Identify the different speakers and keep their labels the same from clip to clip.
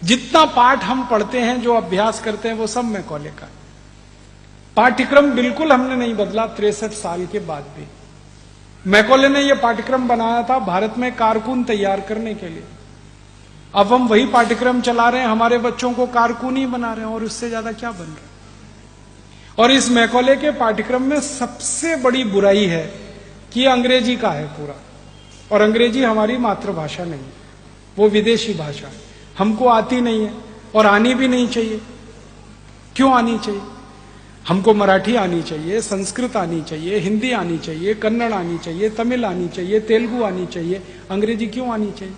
Speaker 1: जितना पाठ हम पढ़ते हैं, जो अभ्यास करते हैं, वो सब मैकॉले का। पाठ्यक्रम बिल्कुल हमने नहीं बदला 63 साल के बाद भी। मैकॉले ने यह पाठ्यक्रम बनाया था भारत में कारकुन तैयार करने के लिए। अब हम वही पाठ्यक्रम चला रहे हैं, हमारे बच्चों को कारकुन ही बना रहे हैं, और उससे ज्यादा क्या बन रहा है। और इस मैकॉले के पाठ्यक्रम में सबसे बड़ी बुराई है कि यह अंग्रेजी का है पूरा, और अंग्रेजी हमारी मातृभाषा नहीं है, वो विदेशी भाषा है, हमको आती नहीं है और आनी भी नहीं चाहिए। क्यों आनी चाहिए? हमको मराठी आनी चाहिए, संस्कृत आनी चाहिए, हिंदी आनी चाहिए, कन्नड़ आनी चाहिए, तमिल आनी चाहिए, तेलुगु आनी चाहिए। अंग्रेजी क्यों आनी चाहिए?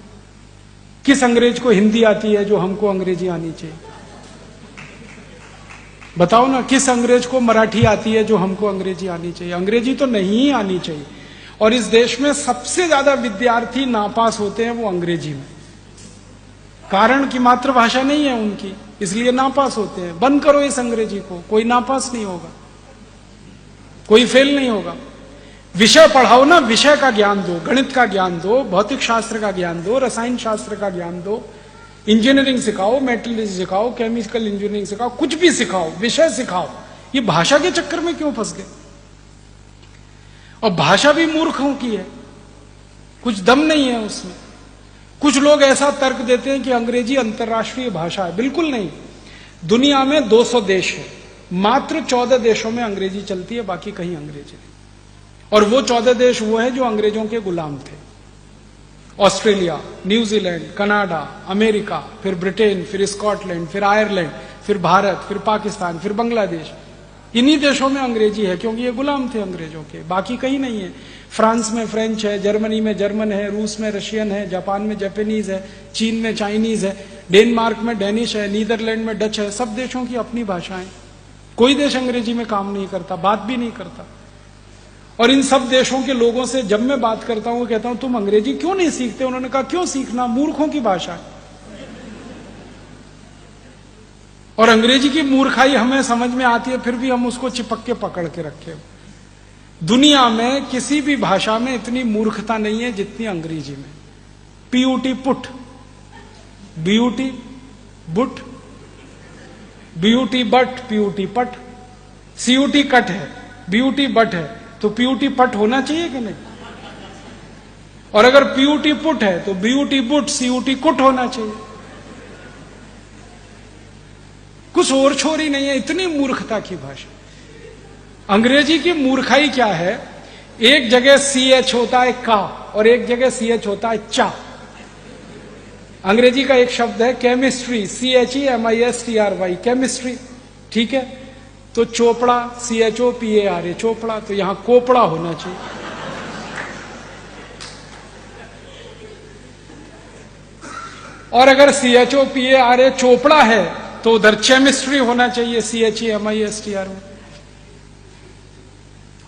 Speaker 1: किस अंग्रेज को हिंदी आती है जो हमको अंग्रेजी आनी चाहिए? बताओ ना, किस अंग्रेज को मराठी आती है जो हमको अंग्रेजी आनी चाहिए? अंग्रेजी तो नहीं आनी चाहिए। और इस देश में सबसे ज्यादा विद्यार्थी नापास होते हैं वो अंग्रेजी में। कारण कि मातृभाषा नहीं है उनकी, इसलिए नापास होते हैं। बंद करो इस अंग्रेजी को, कोई नापास नहीं होगा, कोई फेल नहीं होगा। विषय पढ़ाओ ना, विषय का ज्ञान दो, गणित का ज्ञान दो, भौतिक शास्त्र का ज्ञान दो, रसायन शास्त्र का ज्ञान दो, इंजीनियरिंग सिखाओ, मेटलर्जी सिखाओ, केमिकल इंजीनियरिंग सिखाओ, कुछ भी सिखाओ, विषय सिखाओ। ये भाषा के चक्कर में क्यों फंस गए? और भाषा भी मूर्खों की है, कुछ दम नहीं है उसमें। कुछ लोग ऐसा तर्क देते हैं कि अंग्रेजी अंतर्राष्ट्रीय भाषा है। बिल्कुल नहीं। दुनिया में 200 देश है, मात्र 14 देशों में अंग्रेजी चलती है, बाकी कहीं अंग्रेजी नहीं। और वो 14 देश वो है जो अंग्रेजों के गुलाम थे। ऑस्ट्रेलिया, न्यूजीलैंड, कनाडा, अमेरिका, फिर ब्रिटेन, फिर स्कॉटलैंड, फिर आयरलैंड, फिर भारत, फिर पाकिस्तान, फिर बांग्लादेश। इन्हीं देशों में अंग्रेजी है क्योंकि ये गुलाम थे अंग्रेजों के, बाकी कहीं नहीं है। फ्रांस में फ्रेंच है, जर्मनी में जर्मन है, रूस में रशियन है, जापान में जापानीज है, चीन में चाइनीज है, डेनमार्क में डेनिश है, नीदरलैंड में डच है। सब देशों की अपनी भाषाएं। कोई देश अंग्रेजी में काम नहीं करता, बात भी नहीं करता। और इन सब देशों के लोगों से जब मैं बात करता हूं, कहता हूं तुम अंग्रेजी क्यों नहीं सीखते? उन्होंने कहा क्यों सीखना, मूर्खों की भाषा है। और अंग्रेजी की मूर्खाई हमें समझ में आती है, फिर भी हम उसको चिपक के पकड़ के रखे। दुनिया में किसी भी भाषा में इतनी मूर्खता नहीं है जितनी अंग्रेजी में। PUT put, BUT boot, BUT but, PUT पट, सीयूटी कट है, बीयूटी बट है, तो पीयूटी पट होना चाहिए कि नहीं? और अगर पीयूटी पुट है तो बीयूटी बुट, सीयूटी कुट होना चाहिए। कुछ और छोरी नहीं है, इतनी मूर्खता की भाषा। अंग्रेजी की मूर्खाई क्या है? एक जगह CH होता है का, और एक जगह CH होता है चा। अंग्रेजी का एक शब्द है केमिस्ट्री, CHEMISTRY, केमिस्ट्री, ठीक है? तो चोपड़ा, CHOPARA, चोपड़ा, तो यहां कोपड़ा होना चाहिए। और अगर CHOPARA चोपड़ा है तो उधर केमिस्ट्री होना चाहिए, CHEMISTRY।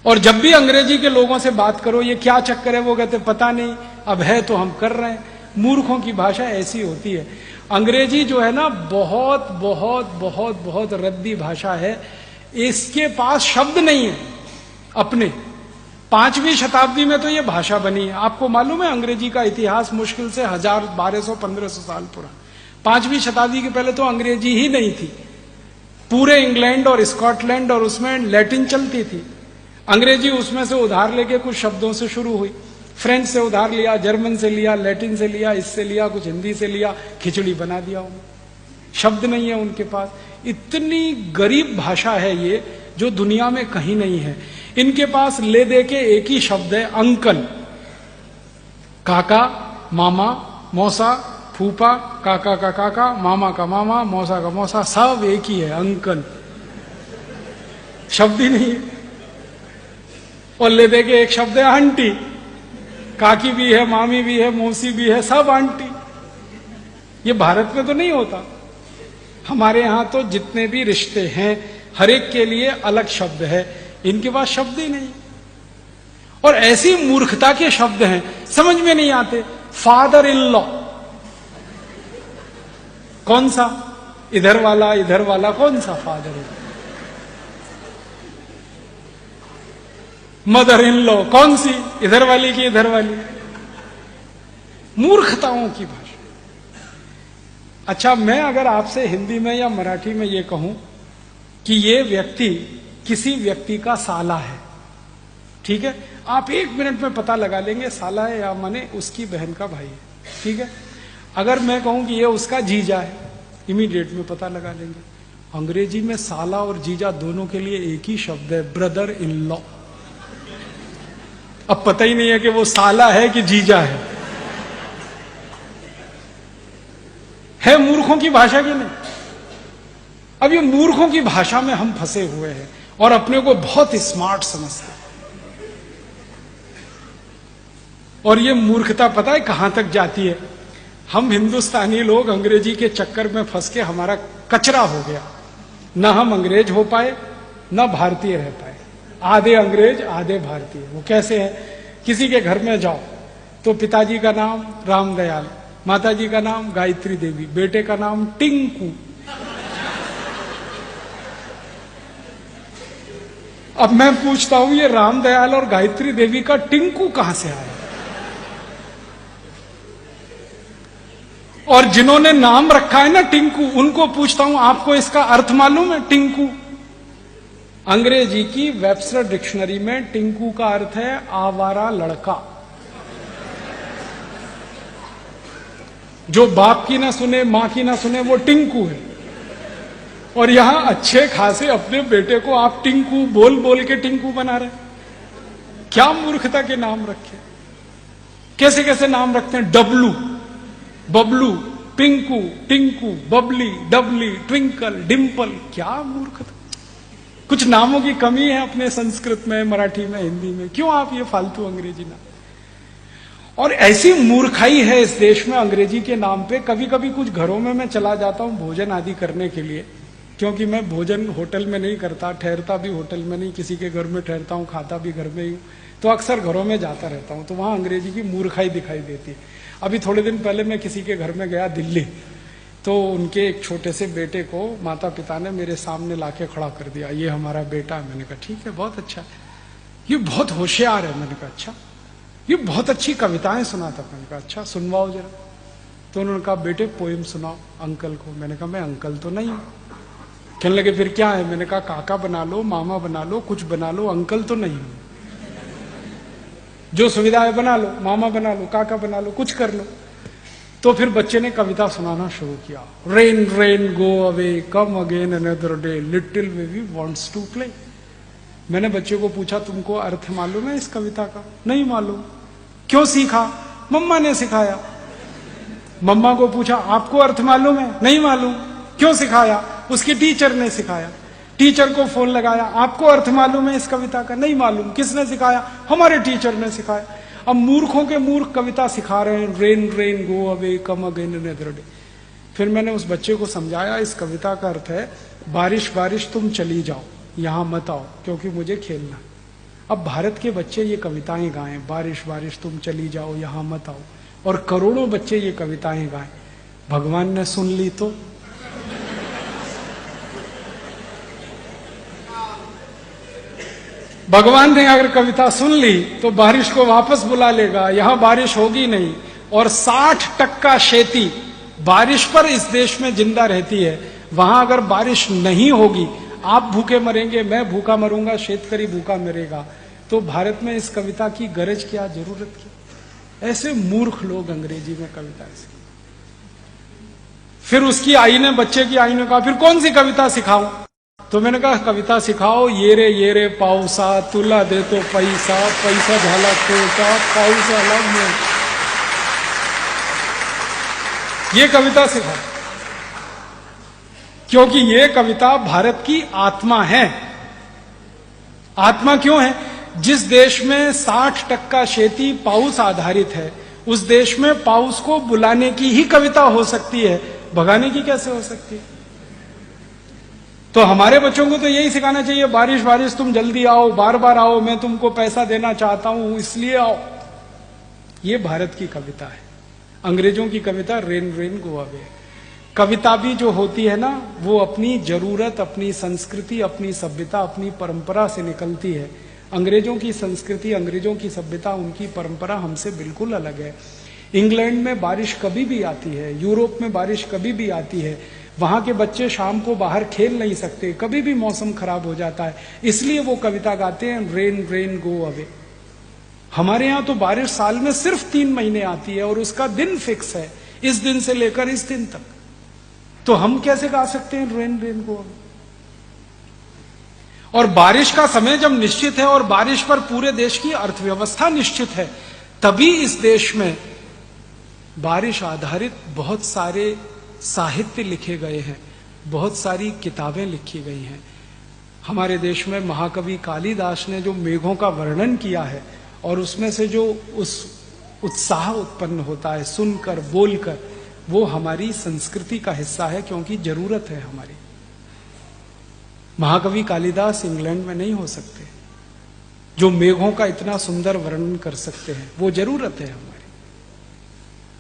Speaker 1: और जब भी अंग्रेजी के लोगों से बात करो ये क्या चक्कर है, वो कहते पता नहीं, अब है तो हम कर रहे हैं। मूर्खों की भाषा ऐसी होती है। अंग्रेजी जो है ना, बहुत बहुत बहुत बहुत रद्दी भाषा है। इसके पास शब्द नहीं है अपने। 5वीं शताब्दी में तो ये भाषा बनी है। आपको मालूम है अंग्रेजी का इतिहास मुश्किल से 1000, 1200, 1500 साल पुराना। 5वीं शताब्दी के पहले तो अंग्रेजी ही नहीं थी। पूरे इंग्लैंड और स्कॉटलैंड और उसमें लैटिन चलती थी। अंग्रेजी उसमें से उधार लेके कुछ शब्दों से शुरू हुई। फ्रेंच से उधार लिया, जर्मन से लिया, लैटिन से लिया, इससे लिया, कुछ हिंदी से लिया, खिचड़ी बना दिया उन्होंने। शब्द नहीं है उनके पास। इतनी गरीब भाषा है ये, जो दुनिया में कहीं नहीं है। इनके पास ले दे के एक ही शब्द है, अंकल। काका, मामा, मौसा, फूफा, काका का काका, मामा का मामा, मौसा का मौसा, सब एक ही है, अंकल। शब्द ही नहीं है। और ले दे के एक शब्द है आंटी। काकी भी है, मामी भी है, मौसी भी है, सब आंटी। ये भारत में तो नहीं होता। हमारे यहां तो जितने भी रिश्ते हैं, हर एक के लिए अलग शब्द है। इनके पास शब्द ही नहीं। और ऐसी मूर्खता के शब्द हैं, समझ में नहीं आते। फादर इन लॉ, कौन सा? इधर वाला कौन सा father in? Mother in law कौन सी? इधर वाली की इधर वाली? मूर्खताओं की भाषा। अच्छा, मैं अगर आपसे हिंदी में या मराठी में ये कहूं कि ये व्यक्ति किसी व्यक्ति का साला है, ठीक है, आप 1 मिनट में पता लगा लेंगे साला है या माने उसकी बहन का भाई है, ठीक है। अगर मैं कहूं कि ये उसका जीजा है, इमीडिएट में पता लगा लेंगे। अंग्रेजी में साला और जीजा दोनों के लिए एक ही शब्द है, ब्रदर इन लॉ। अब पता ही नहीं है कि वो साला है कि जीजा है मूर्खों की भाषा की नहीं। अब ये मूर्खों की भाषा में हम फंसे हुए हैं और अपने को बहुत स्मार्ट समझते हैं। और ये मूर्खता पता है कहां तक जाती है? हम हिंदुस्तानी लोग अंग्रेजी के चक्कर में फंस के हमारा कचरा हो गया। ना हम अंग्रेज हो पाए, ना भारतीय रह पाए। आधे अंग्रेज आधे भारतीय। वो कैसे है? किसी के घर में जाओ तो पिताजी का नाम रामदयाल, माताजी का नाम गायत्री देवी, बेटे का नाम टिंकू। अब मैं पूछता हूं ये रामदयाल और गायत्री देवी का टिंकू कहां से आया? और जिन्होंने नाम रखा है ना टिंकू, उनको पूछता हूं आपको इसका अर्थ मालूम है? टिंकू अंग्रेजी की वेबस्टर डिक्शनरी में टिंकू का अर्थ है आवारा लड़का, जो बाप की ना सुने मां की ना सुने, वो टिंकू है। और यहां अच्छे खासे अपने बेटे को आप टिंकू बोल बोल के टिंकू बना रहे। क्या मूर्खता के नाम रखे, कैसे कैसे नाम रखते हैं। डब्लू, बबलू, पिंकू, टिंकू, बबली, डबली, ट्विंकल, डिंपल। क्या मूर्खता। कुछ नामों की कमी है अपने संस्कृत में, मराठी में, हिंदी में। क्यों आप ये फालतू अंग्रेजी नाम? और ऐसी मूर्खाई है इस देश में अंग्रेजी के नाम पे। कभी कभी कुछ घरों में मैं चला जाता हूं भोजन आदि करने के लिए, क्योंकि मैं भोजन होटल में नहीं करता, ठहरता भी होटल में नहीं, किसी के घर में ठहरता हूं, खाता भी घर में ही हूं, तो अक्सर घरों में जाता रहता हूं, तो वहां अंग्रेजी की मूर्खाई दिखाई देती है। अभी थोड़े दिन पहले मैं किसी के घर में गया दिल्ली, तो उनके एक छोटे से बेटे को माता पिता ने मेरे सामने लाके खड़ा कर दिया। ये हमारा बेटा है। मैंने कहा ठीक है, बहुत अच्छा, ये बहुत होशियार है। मैंने कहा अच्छा, ये बहुत अच्छी कविताएं सुनाता। मैंने कहा अच्छा, सुनवाओ जरा। तो उन्होंने कहा बेटे पोएम सुनाओ अंकल को। मैंने कहा मैं अंकल तो नहीं हूं। कहने लगे फिर क्या है? मैंने कहा काका बना लो, मामा बना लो, कुछ बना लो, अंकल तो नहीं हूं। जो सुविधा है बना लो, मामा बना लो, काका बना लो, कुछ कर लो। तो फिर बच्चे ने कविता सुनाना शुरू किया। Rain rain go away come again another day little baby wants to play. मैंने बच्चे को पूछा तुमको अर्थ मालूम है इस कविता का? नहीं मालूम। क्यों सीखा? मम्मा ने सिखाया। मम्मा को पूछा आपको अर्थ मालूम है? नहीं मालूम। क्यों सिखाया? उसके टीचर ने सिखाया। टीचर को फोन लगाया, आपको अर्थ मालूम है इस कविता का? नहीं मालूम। किसने सिखाया? हमारे टीचर ने सिखाया। अब मूर्खों के मूर्ख कविता सिखा रहे हैं, rain rain go away come again another day. फिर मैंने उस बच्चे को समझाया इस कविता का अर्थ है बारिश बारिश तुम चली जाओ, यहां मत आओ क्योंकि मुझे खेलना। अब भारत के बच्चे ये कविताएं गाएं, बारिश बारिश तुम चली जाओ यहां मत आओ, और करोड़ों बच्चे ये कविताएं गाएं, भगवान ने सुन ली तो? भगवान ने अगर कविता सुन ली तो बारिश को वापस बुला लेगा, यहां बारिश होगी नहीं। और 60% खेती बारिश पर इस देश में जिंदा रहती है। वहां अगर बारिश नहीं होगी, आप भूखे मरेंगे, मैं भूखा मरूंगा, शेतकरी भूखा मरेगा, तो भारत में इस कविता की गरज क्या, जरूरत क्या? ऐसे मूर्ख लोग अंग्रेजी में कविता से। फिर उसकी आई ने, बच्चे की आई ने कहा फिर कौन सी कविता सिखाऊं? तो मैंने कहा कविता सिखाओ ये रे पाऊसा तुला दे तो पैसा, पैसा झाला कोटा पाऊस आला में। ये कविता सिखाओ, क्योंकि ये कविता भारत की आत्मा है। आत्मा क्यों है? जिस देश में 60% खेती पाउस आधारित है, उस देश में पाउस को बुलाने की ही कविता हो सकती है, भगाने की कैसे हो सकती है? तो हमारे बच्चों को तो यही सिखाना चाहिए, बारिश बारिश तुम जल्दी आओ, बार बार आओ, मैं तुमको पैसा देना चाहता हूं इसलिए आओ। ये भारत की कविता है। अंग्रेजों की कविता रेन रेन गो अवे। कविता भी जो होती है ना, वो अपनी जरूरत, अपनी संस्कृति, अपनी सभ्यता, अपनी परंपरा से निकलती है। अंग्रेजों की संस्कृति, अंग्रेजों की सभ्यता, उनकी परंपरा हमसे बिल्कुल अलग है। इंग्लैंड में बारिश कभी भी आती है, यूरोप में बारिश कभी भी आती है, वहां के बच्चे शाम को बाहर खेल नहीं सकते, कभी भी मौसम खराब हो जाता है, इसलिए वो कविता गाते हैं, रेन रेन गो अवे। हमारे यहां तो बारिश साल में सिर्फ 3 महीने आती है और उसका दिन फिक्स है, इस दिन से लेकर इस दिन तक। तो हम कैसे गा सकते हैं रेन रेन गो अवे? और बारिश का समय जब निश्चित है और बारिश पर पूरे देश की अर्थव्यवस्था निश्चित है, तभी इस देश में बारिश आधारित बहुत सारे साहित्य लिखे गए हैं, बहुत सारी किताबें लिखी गई हैं। हमारे देश में महाकवि कालिदास ने जो मेघों का वर्णन किया है और उसमें से जो उस उत्साह उत्पन्न होता है सुनकर बोलकर, वो हमारी संस्कृति का हिस्सा है, क्योंकि जरूरत है हमारी। महाकवि कालिदास इंग्लैंड में नहीं हो सकते जो मेघों का इतना सुंदर वर्णन कर सकते हैं, वो जरूरत है हमारी।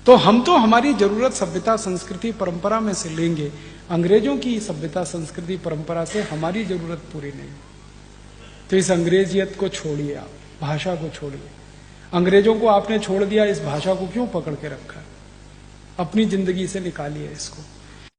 Speaker 1: तो हम तो हमारी जरूरत सभ्यता संस्कृति परंपरा में से लेंगे, अंग्रेजों की सभ्यता संस्कृति परंपरा से हमारी जरूरत पूरी नहीं। तो इस अंग्रेजियत को छोड़िए, आप भाषा को छोड़िए। अंग्रेजों को आपने छोड़ दिया, इस भाषा को क्यों पकड़ के रखा? अपनी जिंदगी से निकालिए इसको।